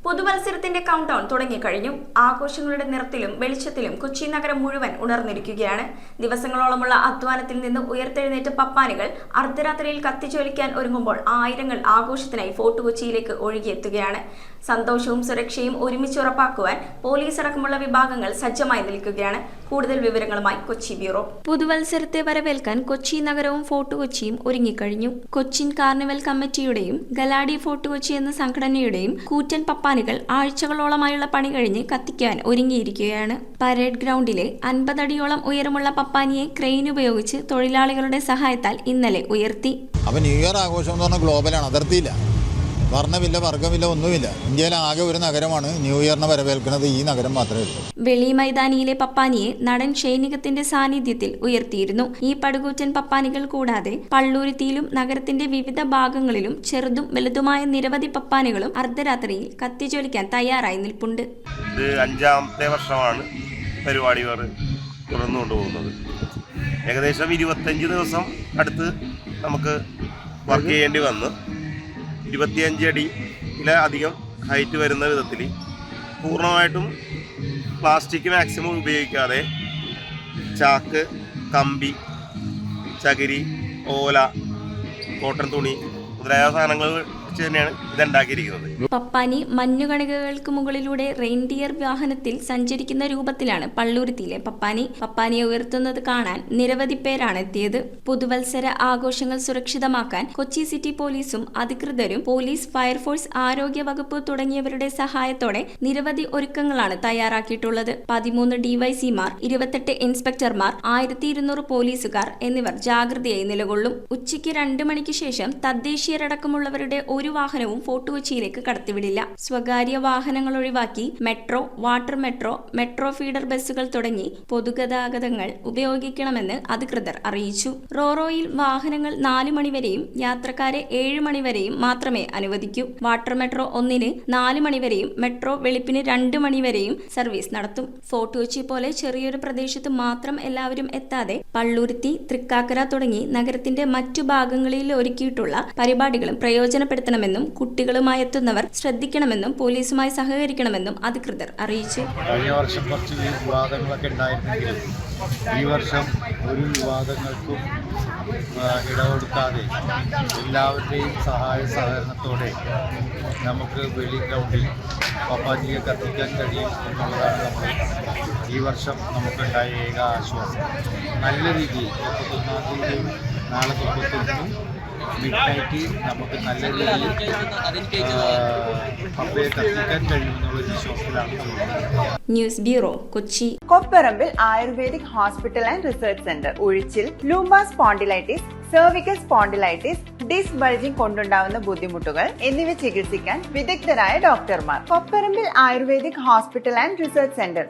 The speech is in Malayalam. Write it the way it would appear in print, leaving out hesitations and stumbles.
പുതുവത്സരത്തിന്റെ കൗണ്ട് ഡൗൺ തുടങ്ങിക്കഴിഞ്ഞു. ആഘോഷങ്ങളുടെ നിറത്തിലും വെളിച്ചത്തിലും കൊച്ചി നഗരം മുഴുവൻ ഉണർന്നിരിക്കുകയാണ്. ദിവസങ്ങളോളമുള്ള അധ്വാനത്തിൽ നിന്ന് ഉയർത്തെഴുന്നേറ്റ പപ്പാനികൾ അർദ്ധരാത്രിയിൽ കത്തിജ്വലിക്കാൻ ഒരുങ്ങുമ്പോൾ ആയിരങ്ങൾ ആഘോഷത്തിനായി ഫോർട്ട് കൊച്ചിയിലേക്ക് ഒഴുകിയെത്തുകയാണ്. സന്തോഷവും സുരക്ഷയും ഒരുമിച്ച് ഉറപ്പാക്കുവാൻ പോലീസ് അടക്കമുള്ള വിഭാഗങ്ങൾ സജ്ജമായി നിൽക്കുകയാണ്. കൂടുതൽ വിവരങ്ങളുമായി കൊച്ചി ബ്യൂറോ. പുതുവത്സരത്തെ വരവേൽക്കാൻ കൊച്ചി നഗരവും ഫോർട്ട് കൊച്ചിയും ഒരുങ്ങിക്കഴിഞ്ഞു. കൊച്ചിൻ കാർണിവൽ കമ്മിറ്റിയുടെയും ഗലാഡി ഫോർട്ട് കൊച്ചി എന്ന സംഘടനയുടെയും കൂറ്റൻ പപ്പാനികൾ ആഴ്ചകളോളമായുള്ള പണി കഴിഞ്ഞ് കത്തിക്കാൻ ഒരുങ്ങിയിരിക്കുകയാണ്. പരേഡ് ഗ്രൗണ്ടിലെ 50 അടിയോളം ഉയരമുള്ള പപ്പാനിയെ ക്രെയിൻ ഉപയോഗിച്ച് തൊഴിലാളികളുടെ സഹായത്താൽ ഇന്നലെ ഉയർത്തി. അപ്പോൾ ന്യൂ ഇയർ ആഘോഷം എന്ന് പറഞ്ഞാൽ ഗ്ലോബലാണ്, അതിർത്തിയില്ല, വർണ്ണമില്ല, വർഗമില്ല, ഒന്നുമില്ല. ഇന്ത്യയിൽ ആകെ ഒരു നഗരമാണ് ന്യൂ ഇയറിനെ വരവേൽക്കുന്നത്, ഈ നഗരം മാത്രമേ ഉള്ളൂ. വെളി മൈതാനിയിലെ പപ്പാനിയെ നടൻ ഷൈനികത്തിന്റെ സാന്നിധ്യത്തിൽ ഉയർത്തിയിരുന്നു. ഈ പടുകൂറ്റൻ പപ്പാനികൾ കൂടാതെ പള്ളൂരുത്തിയിലും നഗരത്തിന്റെ വിവിധ ഭാഗങ്ങളിലും ചെറുതും വലുതുമായ നിരവധി പപ്പാനികളും അർദ്ധരാത്രിയിൽ കത്തിജ്വലിക്കാൻ തയ്യാറായി നിൽപ്പുണ്ട്. ഇത് 5ാമത്തെ വർഷമാണ് പരിപാടികൾ തുടർന്നുകൊണ്ടുപോകുന്നത്. ഏകദേശം 25 ദിവസം അടുത്ത് നമുക്ക് വർക്ക് ചെയ്യേണ്ടി വന്നു. 25 അടിയിലെ അധികം ഹൈറ്റ് വരുന്ന വിധത്തിൽ പൂർണ്ണമായിട്ടും പ്ലാസ്റ്റിക് മാക്സിമം ഉപയോഗിക്കാതെ ചാക്ക്, കമ്പി, ചകിരി, ഓല, കോട്ടൺ തുണി മുതലായ സാധനങ്ങൾ വെച്ച് തന്നെയാണ് ഇതുണ്ടാക്കിയിരിക്കുന്നത്. പപ്പാനി മഞ്ഞുകണികകൾക്ക് മുകളിലൂടെ റെയിൻഡിയർ വാഹനത്തിൽ സഞ്ചരിക്കുന്ന രൂപത്തിലാണ് പള്ളൂരുത്തിയിലെ പപ്പാനി. പപ്പാനിയെ ഉയർത്തുന്നത് കാണാൻ നിരവധി പേരാണ് എത്തിയത്. പുതുവത്സര ആഘോഷങ്ങൾ സുരക്ഷിതമാക്കാൻ കൊച്ചി സിറ്റി പോലീസും അധികൃതരും പോലീസ്, ഫയർഫോഴ്സ്, ആരോഗ്യ വകുപ്പ് തുടങ്ങിയവരുടെ സഹായത്തോടെ നിരവധി ഒരുക്കങ്ങളാണ് തയ്യാറാക്കിയിട്ടുള്ളത്. 13 ഡിവൈസിമാർ, 28 ഇൻസ്പെക്ടർമാർ, 1200 പോലീസുകാർ എന്നിവർ ജാഗ്രതയായി നിലകൊള്ളും. ഉച്ചയ്ക്ക് 2 മണിക്ക് ശേഷം തദ്ദേശീയരടക്കമുള്ളവരുടെ ഒരു വാഹനവും ഫോർട്ട് കൊച്ചിയിലേക്ക് കടത്തിവിടില്ല. സ്വകാര്യ വാഹനങ്ങൾ ഒഴിവാക്കി metro, water metro, metro feeder ബസ്സുകൾ തുടങ്ങി പൊതുഗതാഗതങ്ങൾ ഉപയോഗിക്കണമെന്ന് അധികൃതർ അറിയിച്ചു. റോറോയിൽ വാഹനങ്ങൾ 4 മണിവരെയും യാത്രക്കാരെ 7 മണിവരെയും മാത്രമേ അനുവദിക്കൂ. വാട്ടർ മെട്രോ 1-ന് 4 മണിവരെയും മെട്രോ വെളുപ്പിന് 2 മണിവരെയും സർവീസ് നടത്തും. ഫോർട്ട് കൊച്ചി പോലെ ചെറിയൊരു പ്രദേശത്ത് മാത്രം എല്ലാവരും എത്താതെ പള്ളൂരുത്തി, തൃക്കാക്കര തുടങ്ങി നഗരത്തിന്റെ മറ്റു ഭാഗങ്ങളിൽ ഒരുക്കിയിട്ടുള്ള പരിപാടികളും പ്രയോജനപ്പെടുത്തണമെന്നും കുട്ടികളുമായി എത്തുന്നവർ ശ്രദ്ധിക്കണമെന്നും പോലീസുമായി സഹകരിക്കണമെന്നും അധികൃതർ അറിയിച്ചു. കഴിഞ്ഞ വർഷം കുറച്ച് വിവാദങ്ങളൊക്കെ ഉണ്ടായിരുന്നെങ്കിലും ഈ വർഷം ഒരു വിവാദങ്ങൾക്കും ഇടകൊടുക്കാതെ എല്ലാവരുടെയും സഹായ സഹകരണത്തോടെ നമുക്ക് വെളി ഗ്രൗണ്ടിൽ പപ്പാനിയെ കത്തിക്കാൻ കഴിയും എന്നുള്ളതാണ് നമ്മൾ ഈ വർഷം നമുക്കുണ്ടായ ഏക ആശ്വാസം. നല്ല രീതിയിൽ 31-ാം തീയതി നാളെ 31 മിഡ്നൈറ്റ് നമുക്ക് നല്ല രീതിയിൽ പപ്പയെ കത്തിക്കാൻ കഴിയുമെന്നുള്ള വിശ്വാസത്തിലാണ്. News bureau, Kochi. Kopparambil ayurvedic hospital and research centre. ഉഴിച്ചിൽ, lumbar spondylitis, cervical spondylitis, disc bulging കൊണ്ടുണ്ടാവുന്ന ബുദ്ധിമുട്ടുകൾ എന്നിവ ചികിത്സിക്കാൻ വിദഗ്ധരായ ഡോക്ടർമാർ. Kopparambil ayurvedic hospital and research centre.